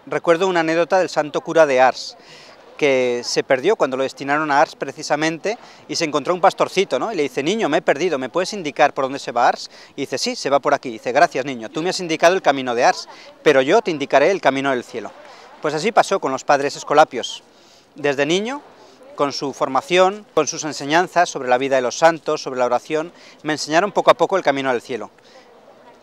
Recuerdo una anécdota del santo cura de Ars, que se perdió cuando lo destinaron a Ars precisamente, y se encontró un pastorcito, ¿no? Y le dice: niño, me he perdido, ¿me puedes indicar por dónde se va Ars? Y dice: sí, se va por aquí. Y dice: gracias, niño, tú me has indicado el camino de Ars, pero yo te indicaré el camino del cielo. Pues así pasó con los padres escolapios. Desde niño, con su formación, con sus enseñanzas sobre la vida de los santos, sobre la oración, me enseñaron poco a poco el camino del cielo.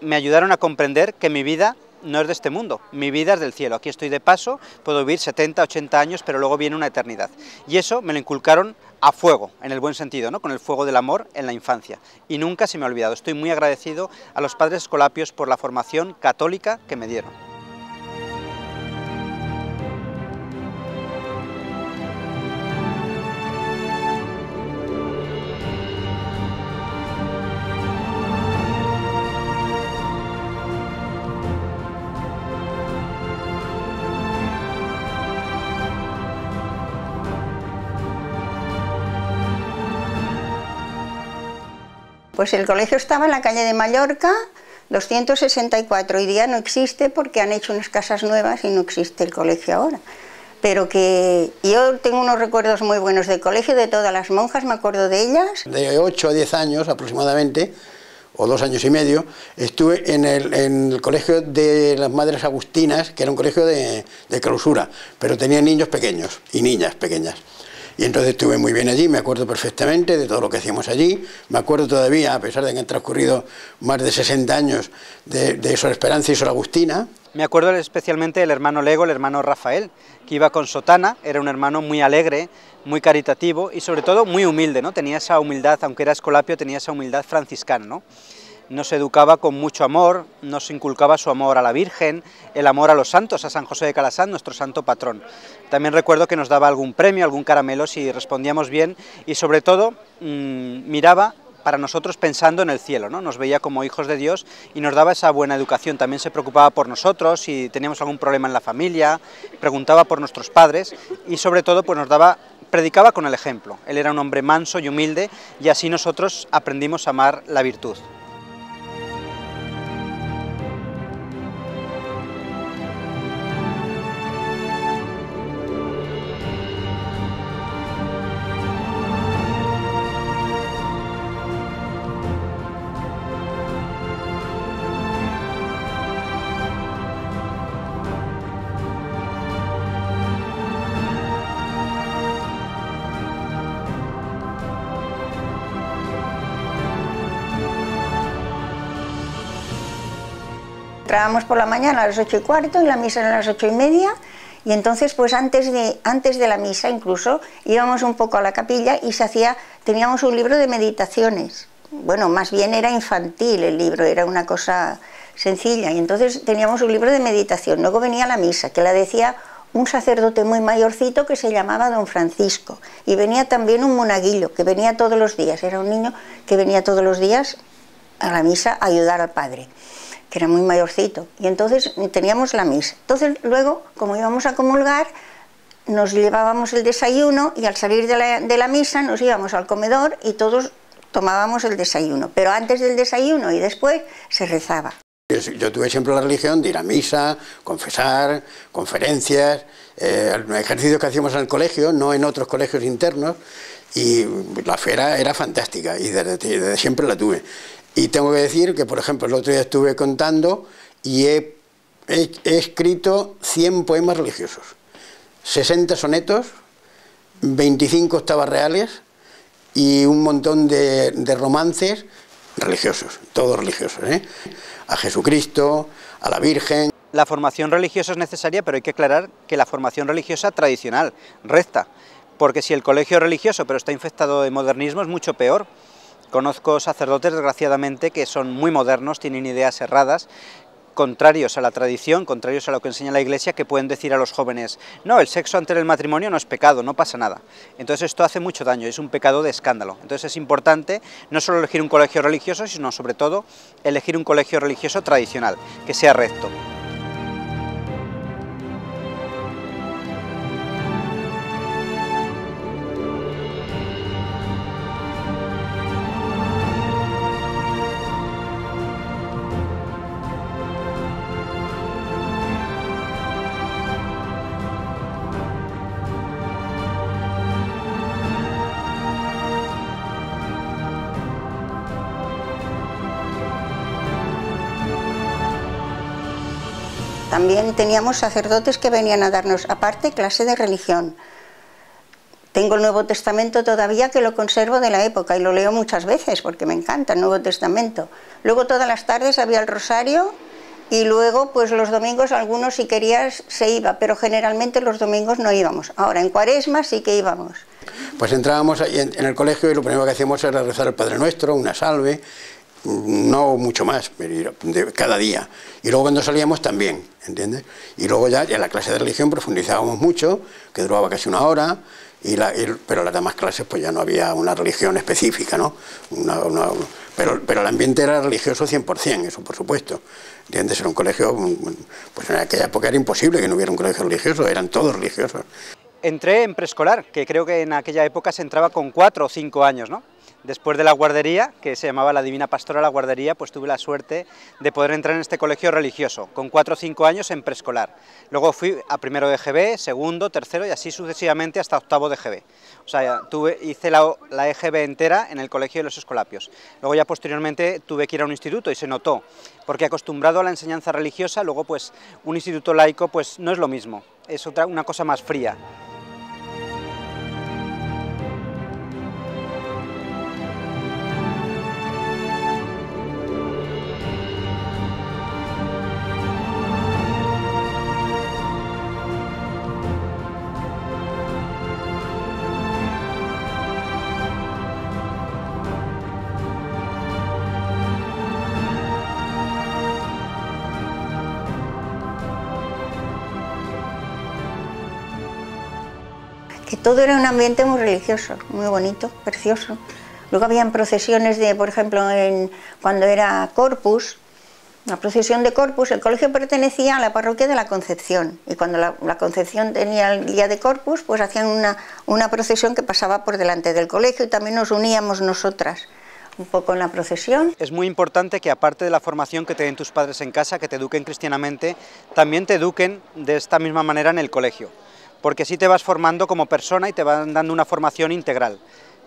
Me ayudaron a comprender que mi vida no es de este mundo, mi vida es del cielo. Aquí estoy de paso, puedo vivir 70, 80 años, pero luego viene una eternidad. Y eso me lo inculcaron a fuego, en el buen sentido, ¿no? Con el fuego del amor en la infancia. Y nunca se me ha olvidado. Estoy muy agradecido a los padres escolapios por la formación católica que me dieron. Pues el colegio estaba en la calle de Mallorca, 264, hoy día no existe porque han hecho unas casas nuevas y no existe el colegio ahora. Pero que yo tengo unos recuerdos muy buenos del colegio, de todas las monjas, me acuerdo de ellas. De 8 a 10 años aproximadamente, o 2 años y medio, estuve en el colegio de las Madres Agustinas, que era un colegio de clausura, pero tenía niños pequeños y niñas pequeñas. Y entonces estuve muy bien allí, me acuerdo perfectamente de todo lo que hacíamos allí, me acuerdo todavía, a pesar de que han transcurrido más de 60 años, de Sor Esperanza y Sor Agustina. Me acuerdo especialmente del hermano Lego, el hermano Rafael, que iba con sotana, era un hermano muy alegre, muy caritativo y sobre todo muy humilde, ¿no? Tenía esa humildad, aunque era escolapio, tenía esa humildad franciscana, ¿no? Nos educaba con mucho amor, nos inculcaba su amor a la Virgen, el amor a los santos, a San José de Calassanç, nuestro santo patrón. También recuerdo que nos daba algún premio, algún caramelo si respondíamos bien y sobre todo miraba para nosotros pensando en el cielo, ¿no? Nos veía como hijos de Dios y nos daba esa buena educación. También se preocupaba por nosotros, si teníamos algún problema en la familia, preguntaba por nuestros padres y sobre todo pues predicaba con el ejemplo. Él era un hombre manso y humilde y así nosotros aprendimos a amar la virtud. Entrábamos por la mañana a las 8:15 y la misa era a las 8:30 y entonces pues antes de la misa incluso íbamos un poco a la capilla y teníamos un libro de meditaciones. Bueno, más bien era infantil el libro, era una cosa sencilla y entonces teníamos un libro de meditación. Luego venía la misa, que la decía un sacerdote muy mayorcito que se llamaba don Francisco y venía también un monaguillo que venía todos los días, era un niño que venía todos los días a la misa a ayudar al padre, que era muy mayorcito, y entonces teníamos la misa. Entonces luego, como íbamos a comulgar, nos llevábamos el desayuno y al salir de la misa nos íbamos al comedor y todos tomábamos el desayuno, pero antes del desayuno y después se rezaba. Yo tuve siempre la religión de ir a misa, confesar, conferencias, ejercicios que hacíamos en el colegio, no en otros colegios internos, y la fe era fantástica y desde siempre la tuve. Y tengo que decir que, por ejemplo, el otro día estuve contando y he escrito 100 poemas religiosos, 60 sonetos, 25 octavas reales y un montón de romances religiosos, todos religiosos, ¿eh? A Jesucristo, a la Virgen. La formación religiosa es necesaria, pero hay que aclarar que la formación religiosa tradicional, recta, porque si el colegio es religioso pero está infectado de modernismo es mucho peor. Conozco sacerdotes, desgraciadamente, que son muy modernos, tienen ideas erradas, contrarios a la tradición, contrarios a lo que enseña la Iglesia, que pueden decir a los jóvenes: no, el sexo antes del matrimonio no es pecado, no pasa nada. Entonces esto hace mucho daño, es un pecado de escándalo. Entonces es importante no solo elegir un colegio religioso, sino sobre todo elegir un colegio religioso tradicional, que sea recto. también teníamos sacerdotes que venían a darnos, aparte, clase de religión. Tengo el Nuevo Testamento todavía, que lo conservo de la época y lo leo muchas veces porque me encanta el Nuevo Testamento. Luego todas las tardes había el rosario y luego pues los domingos algunos si querías se iba, pero generalmente los domingos no íbamos. Ahora en Cuaresma sí que íbamos. Pues entrábamos ahí en el colegio y lo primero que hacíamos era rezar el Padre Nuestro, una salve, no mucho más, pero cada día. Y luego cuando salíamos también, ¿entiendes? Y luego ya en la clase de religión profundizábamos mucho, que duraba casi una hora. Pero las demás clases pues ya no había una religión específica, ¿no? Pero el ambiente era religioso 100%, eso por supuesto. ¿Entiendes? Era un colegio, pues en aquella época era imposible que no hubiera un colegio religioso, eran todos religiosos. Entré en preescolar, que creo que en aquella época se entraba con 4 o 5 años, ¿no? Después de la guardería, que se llamaba la Divina Pastora la Guardería, pues tuve la suerte de poder entrar en este colegio religioso, con 4 o 5 años en preescolar. Luego fui a primero de GB, segundo, tercero y así sucesivamente hasta octavo de GB. O sea, hice la EGB entera en el colegio de los Escolapios. Luego ya posteriormente tuve que ir a un instituto y se notó, porque acostumbrado a la enseñanza religiosa, luego pues un instituto laico pues no es lo mismo, es una cosa más fría. Que todo era un ambiente muy religioso, muy bonito, precioso. Luego habían procesiones de, por ejemplo, cuando era Corpus, la procesión de Corpus, el colegio pertenecía a la parroquia de la Concepción, y cuando la Concepción tenía el día de Corpus, pues hacían una procesión que pasaba por delante del colegio y también nos uníamos nosotras un poco en la procesión. Es muy importante que aparte de la formación que te den tus padres en casa, que te eduquen cristianamente, también te eduquen de esta misma manera en el colegio, porque así te vas formando como persona y te van dando una formación integral.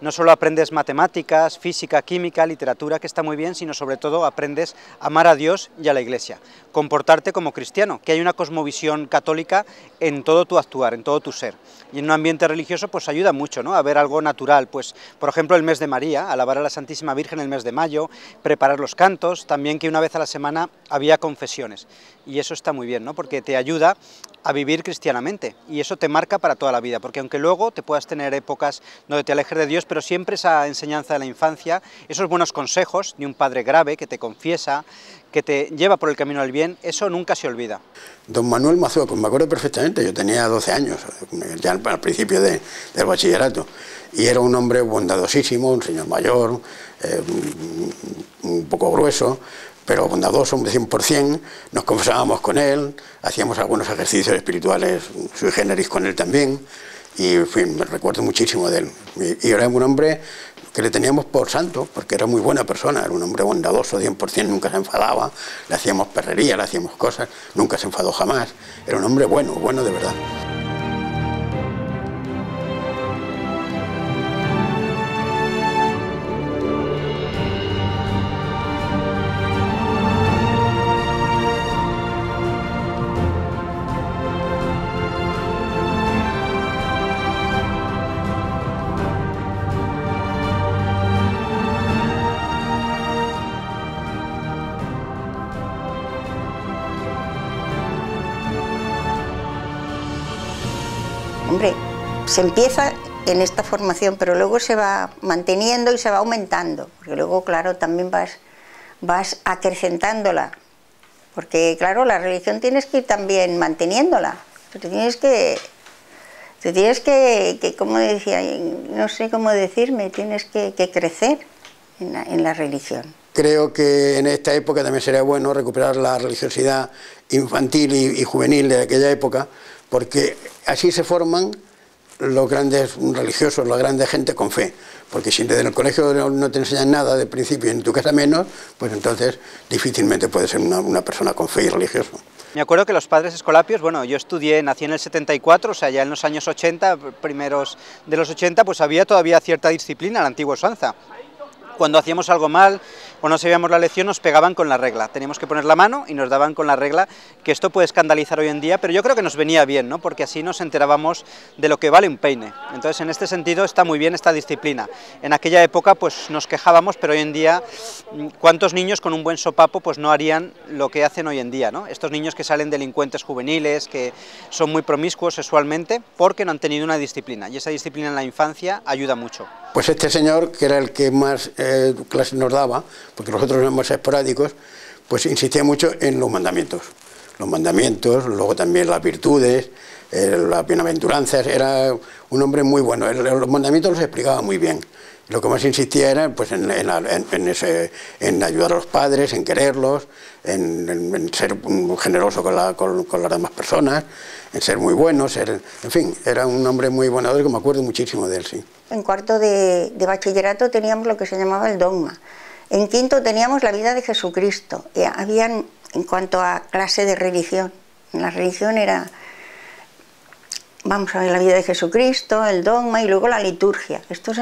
No solo aprendes matemáticas, física, química, literatura, que está muy bien, sino sobre todo aprendes a amar a Dios y a la Iglesia, comportarte como cristiano, que hay una cosmovisión católica en todo tu actuar, en todo tu ser. Y en un ambiente religioso pues ayuda mucho, ¿no?, a ver algo natural, pues por ejemplo el mes de María, alabar a la Santísima Virgen el mes de mayo, preparar los cantos, también que una vez a la semana había confesiones, y eso está muy bien, ¿no?, porque te ayuda a vivir cristianamente, y eso te marca para toda la vida, porque aunque luego te puedas tener épocas donde te alejes de Dios, pero siempre esa enseñanza de la infancia, esos buenos consejos de un padre grave que te confiesa, que te lleva por el camino del bien, eso nunca se olvida. Don Manuel Mazueco, me acuerdo perfectamente, yo tenía 12 años, ya al principio del bachillerato, y era un hombre bondadosísimo, un señor mayor, un poco grueso, pero bondadoso, hombre 100%, nos confesábamos con él, hacíamos algunos ejercicios espirituales sui generis con él también, y en fin, me recuerdo muchísimo de él. Y era un hombre que le teníamos por santo, porque era muy buena persona, era un hombre bondadoso 100%, nunca se enfadaba, le hacíamos perrería, le hacíamos cosas, nunca se enfadó jamás, era un hombre bueno, bueno de verdad. Hombre, se empieza en esta formación, pero luego se va manteniendo y se va aumentando, porque luego, claro, también vas acrecentándola, porque, claro, la religión tienes que ir también manteniéndola, te tienes que como decía, no sé cómo decirme, tienes que crecer en la religión. Creo que en esta época también sería bueno recuperar la religiosidad infantil y juvenil de aquella época, porque así se forman los grandes religiosos, la grande gente con fe, porque si desde el colegio no te enseñan nada de principio y en tu casa menos, pues entonces difícilmente puedes ser una persona con fe y religioso. Me acuerdo que los padres escolapios, bueno, yo nací en el 74, o sea, ya en los años 80, primeros de los 80, pues había todavía cierta disciplina, la antigua usanza. Cuando hacíamos algo mal o no sabíamos la lección, nos pegaban con la regla. Teníamos que poner la mano y nos daban con la regla, que esto puede escandalizar hoy en día, pero yo creo que nos venía bien, ¿no? Porque así nos enterábamos de lo que vale un peine. Entonces, en este sentido, está muy bien esta disciplina. En aquella época, pues nos quejábamos, pero hoy en día, ¿cuántos niños con un buen sopapo pues no harían lo que hacen hoy en día, ¿no? Estos niños que salen delincuentes juveniles, que son muy promiscuos sexualmente, porque no han tenido una disciplina, y esa disciplina en la infancia ayuda mucho. Pues este señor, que era el que más clases nos daba, porque nosotros éramos esporádicos, pues insistía mucho en los mandamientos, luego también las virtudes, las bienaventuranzas. Era un hombre muy bueno, los mandamientos los explicaba muy bien. Lo que más insistía era pues, en ayudar a los padres, en quererlos, en ser generoso con las demás personas, en ser muy bueno, en fin, era un hombre muy bonador, que me acuerdo muchísimo de él, sí. En cuarto de bachillerato teníamos lo que se llamaba el dogma. En quinto teníamos la vida de Jesucristo. Habían, en cuanto a clase de religión, la religión era, vamos a ver, la vida de Jesucristo, el dogma y luego la liturgia. Esto es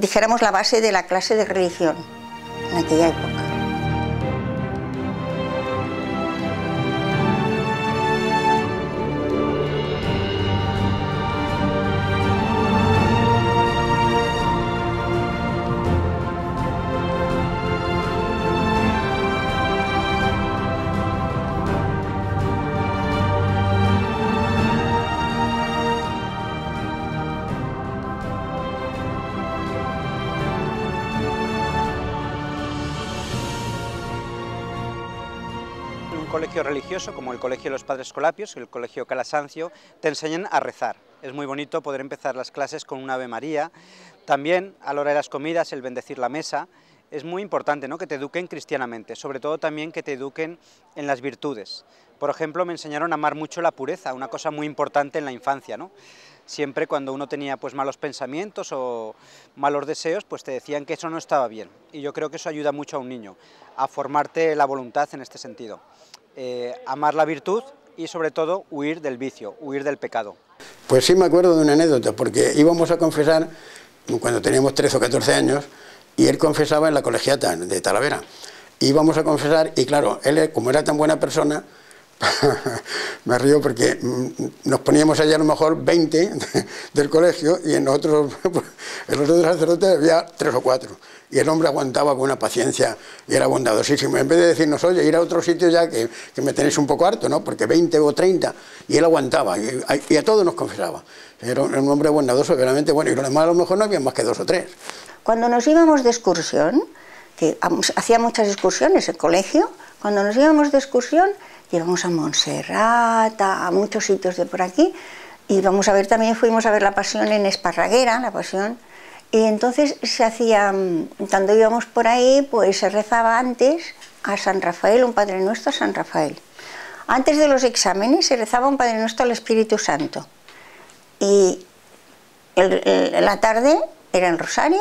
dijéramos la base de la clase de religión en aquella época. Colegio religioso como el Colegio de los Padres Escolapios y el Colegio Calasancio te enseñan a rezar. Es muy bonito poder empezar las clases con un Ave María. También a la hora de las comidas el bendecir la mesa. Es muy importante, ¿no?, que te eduquen cristianamente, sobre todo también que te eduquen en las virtudes. Por ejemplo, me enseñaron a amar mucho la pureza, una cosa muy importante en la infancia, ¿no? Siempre cuando uno tenía pues malos pensamientos o malos deseos, pues te decían que eso no estaba bien. Y yo creo que eso ayuda mucho a un niño, a formarte la voluntad en este sentido. Amar la virtud y sobre todo huir del vicio, huir del pecado. Pues sí me acuerdo de una anécdota, porque íbamos a confesar cuando teníamos 13 o 14 años y él confesaba en la colegiata de Talavera. Íbamos a confesar y claro, él como era tan buena persona, me río porque nos poníamos allá a lo mejor 20 del colegio y en los otros sacerdotes había 3 o 4. Y el hombre aguantaba con una paciencia y era bondadosísimo. En vez de decirnos, oye, ir a otro sitio ya que me tenéis un poco harto, ¿no? Porque 20 o 30, y él aguantaba y a todos nos confesaba. Era un hombre bondadoso, realmente bueno, y los demás a lo mejor no había más que 2 o 3. Cuando nos íbamos de excursión, que hacía muchas excursiones el colegio, cuando nos íbamos de excursión, íbamos a Montserrat, a muchos sitios de por aquí, y vamos a ver, también fuimos a ver la Pasión en Esparraguera, la Pasión. Y entonces se hacía, cuando íbamos por ahí, pues se rezaba antes a San Rafael, un Padre Nuestro a San Rafael. Antes de los exámenes se rezaba un Padre Nuestro al Espíritu Santo. Y en la tarde era el rosario,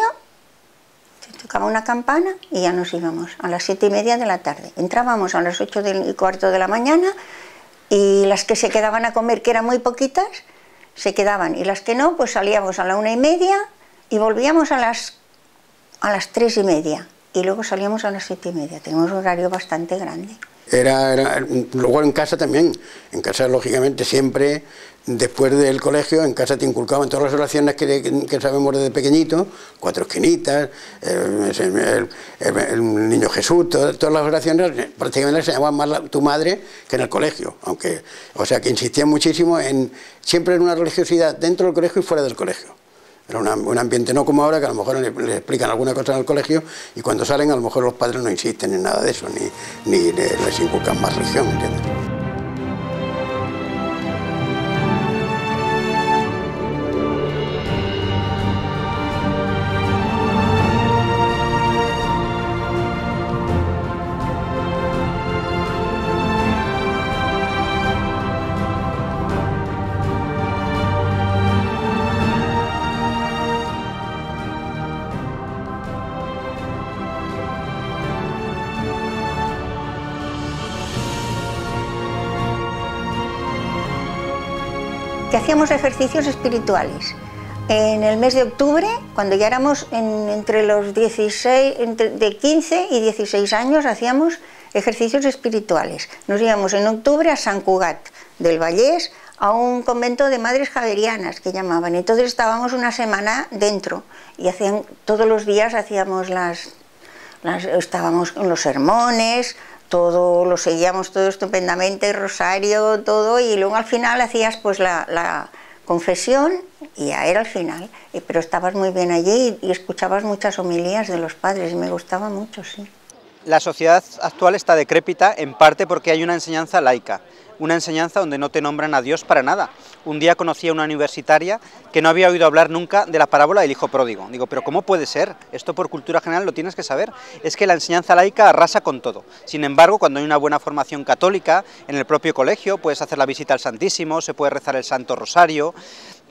se tocaba una campana y ya nos íbamos a las 7:30 de la tarde. Entrábamos a las 8:15 de la mañana y las que se quedaban a comer, que eran muy poquitas, se quedaban. Y las que no, pues salíamos a la 1:30 y volvíamos a las 3:30 y luego salíamos a las 7:30. Tenemos un horario bastante grande. Luego en casa también, en casa lógicamente siempre, después del colegio, en casa te inculcaban todas las oraciones que sabemos desde pequeñito, 4 esquinitas, el Niño Jesús, todas las oraciones prácticamente las enseñaba más tu madre que en el colegio, o sea que insistían muchísimo siempre en una religiosidad dentro del colegio y fuera del colegio. Era un ambiente no como ahora, que a lo mejor les explican alguna cosa en el colegio y cuando salen a lo mejor los padres no insisten en nada de eso, ni les inculcan más religión, ¿entiendes? Que hacíamos ejercicios espirituales. En el mes de octubre, cuando ya éramos entre los 16, de 15 y 16 años, hacíamos ejercicios espirituales. Nos íbamos en octubre a Sant Cugat del Vallès, a un convento de madres javerianas que llamaban. Entonces estábamos una semana dentro y todos los días hacíamos estábamos con los sermones, todo lo seguíamos todo estupendamente, el rosario, todo, y luego al final hacías pues la confesión y ya era el final, pero estabas muy bien allí y escuchabas muchas homilías de los padres y me gustaba mucho, sí. La sociedad actual está decrépita en parte porque hay una enseñanza laica, una enseñanza donde no te nombran a Dios para nada. Un día conocí a una universitaria que no había oído hablar nunca de la parábola del hijo pródigo. Digo, pero ¿cómo puede ser? Esto por cultura general lo tienes que saber. Es que la enseñanza laica arrasa con todo. Sin embargo, cuando hay una buena formación católica, en el propio colegio puedes hacer la visita al Santísimo, se puede rezar el Santo Rosario,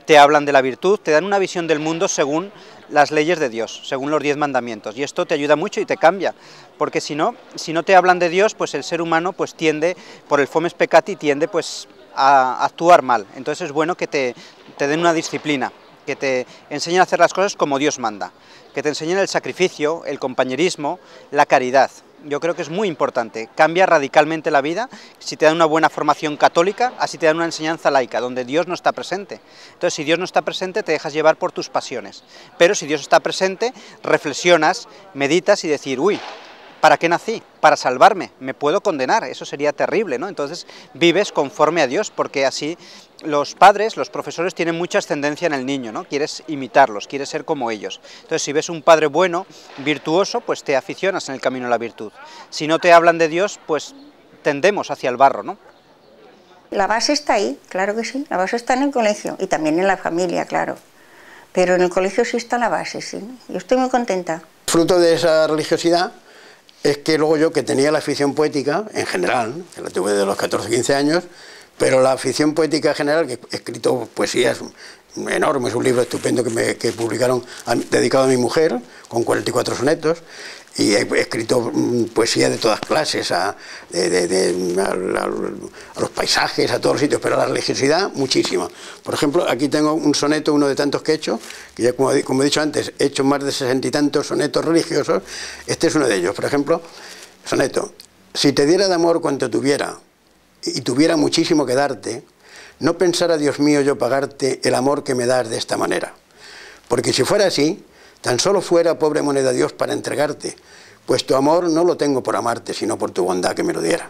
te hablan de la virtud, te dan una visión del mundo según las leyes de Dios, según los 10 mandamientos, y esto te ayuda mucho y te cambia, porque si no te hablan de Dios, pues el ser humano pues tiende, por el fomes peccati, tiende pues a actuar mal. Entonces es bueno que te den una disciplina, que te enseñen a hacer las cosas como Dios manda, que te enseñen el sacrificio, el compañerismo, la caridad. Yo creo que es muy importante, cambia radicalmente la vida si te dan una buena formación católica, así te dan una enseñanza laica, donde Dios no está presente. Entonces, si Dios no está presente, te dejas llevar por tus pasiones, pero si Dios está presente, reflexionas, meditas y decir, uy, ¿para qué nací? Para salvarme, me puedo condenar, eso sería terrible, ¿no? Entonces, vives conforme a Dios, porque así los padres, los profesores tienen mucha ascendencia en el niño, ¿no? Quieres imitarlos, quieres ser como ellos. Entonces, si ves un padre bueno, virtuoso, pues te aficionas en el camino de la virtud. Si no te hablan de Dios, pues tendemos hacia el barro, ¿no? La base está ahí, claro que sí, la base está en el colegio y también en la familia, claro. Pero en el colegio sí está la base, sí. Yo estoy muy contenta. Fruto de esa religiosidad es que luego yo, que tenía la afición poética en general, que la tuve de los 14 15 años, pero la afición poética en general, que he escrito poesías enormes, un libro estupendo que publicaron dedicado a mi mujer, con 44 sonetos, y he escrito poesía de todas clases, a los paisajes, a todos los sitios, pero a la religiosidad, muchísimo. Por ejemplo, aquí tengo un soneto, uno de tantos que he hecho, que ya como he dicho antes, he hecho más de 60 y tantos sonetos religiosos. Este es uno de ellos. Por ejemplo, soneto: si te diera de amor cuanto tuviera, y tuviera muchísimo que darte, no pensara, Dios mío, yo pagarte el amor que me das de esta manera. Porque si fuera así, tan solo fuera pobre moneda a Dios para entregarte, pues tu amor no lo tengo por amarte, sino por tu bondad que me lo diera.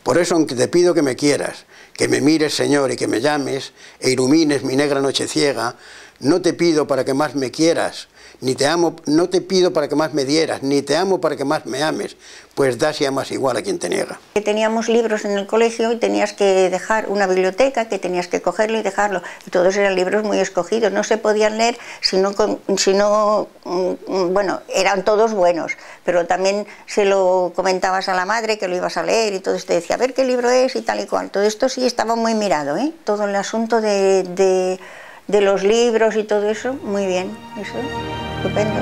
Por eso, aunque te pido que me quieras, que me mires, Señor, y que me llames, e ilumines mi negra noche ciega, no te pido para que más me quieras, ni te amo, no te pido para que más me dieras, ni te amo para que más me ames, pues das y amas igual a quien te niega. Teníamos libros en el colegio y tenías que dejar una biblioteca, que tenías que cogerlo y dejarlo, y todos eran libros muy escogidos, no se podían leer bueno, eran todos buenos, pero también se lo comentabas a la madre que lo ibas a leer y todo esto, decía, a ver qué libro es y tal y cual. Todo esto sí estaba muy mirado, ¿eh? Todo el asunto de los libros y todo eso, muy bien, eso, estupendo.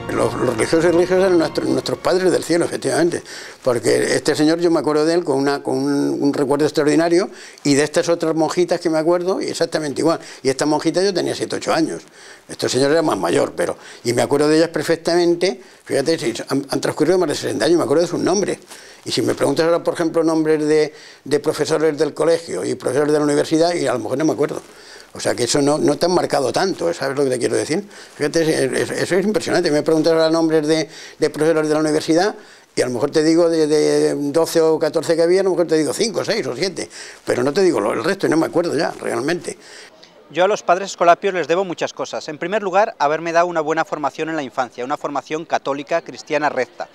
Los religiosos y religiosas eran nuestros padres del cielo, efectivamente, porque este señor, yo me acuerdo de él con un recuerdo extraordinario, y de estas otras monjitas que me acuerdo, y exactamente igual. Y esta monjita yo tenía 7 o 8 años, este señor era más mayor, y me acuerdo de ellas perfectamente. Fíjate, si han transcurrido más de 60 años, me acuerdo de sus nombres. Y si me preguntas ahora, por ejemplo, nombres de profesores del colegio y profesores de la universidad, y a lo mejor no me acuerdo. O sea que eso no te han marcado tanto, ¿sabes lo que te quiero decir? Fíjate, eso es impresionante. Me preguntas ahora nombres de profesores de la universidad, y a lo mejor te digo de 12 o 14 que había, a lo mejor te digo 5, 6 o 7, pero no te digo el resto y no me acuerdo ya, realmente. Yo a los padres escolapios les debo muchas cosas. En primer lugar, haberme dado una buena formación en la infancia, una formación católica, cristiana, recta.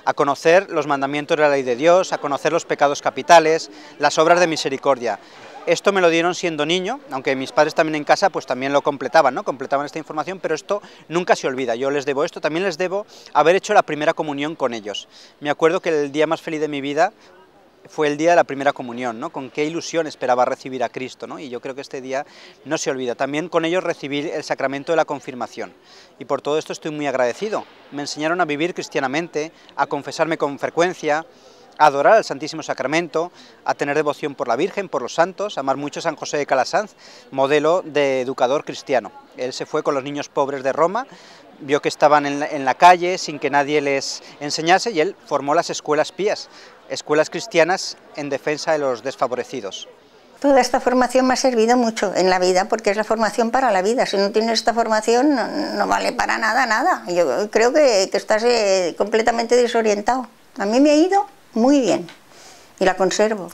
A conocer los mandamientos de la ley de Dios, a conocer los pecados capitales, las obras de misericordia. Esto me lo dieron siendo niño, aunque mis padres también en casa pues también lo completaban, ¿no? Completaban esta información, pero esto nunca se olvida. Yo les debo esto, también les debo haber hecho la primera comunión con ellos. Me acuerdo que el día más feliz de mi vida fue el día de la primera comunión, ¿no? Con qué ilusión esperaba recibir a Cristo, ¿no? Y yo creo que este día no se olvida. También con ellos recibí el sacramento de la confirmación, y por todo esto estoy muy agradecido. Me enseñaron a vivir cristianamente, a confesarme con frecuencia, a adorar al Santísimo Sacramento, a tener devoción por la Virgen, por los santos, a amar mucho a San José de Calasanz, modelo de educador cristiano. Él se fue con los niños pobres de Roma, vio que estaban en la calle sin que nadie les enseñase, y él formó las escuelas pías, escuelas cristianas en defensa de los desfavorecidos. Toda esta formación me ha servido mucho en la vida, porque es la formación para la vida. Si no tienes esta formación no vale para nada. Yo creo que estás completamente desorientado. A mí me ha ido muy bien y la conservo.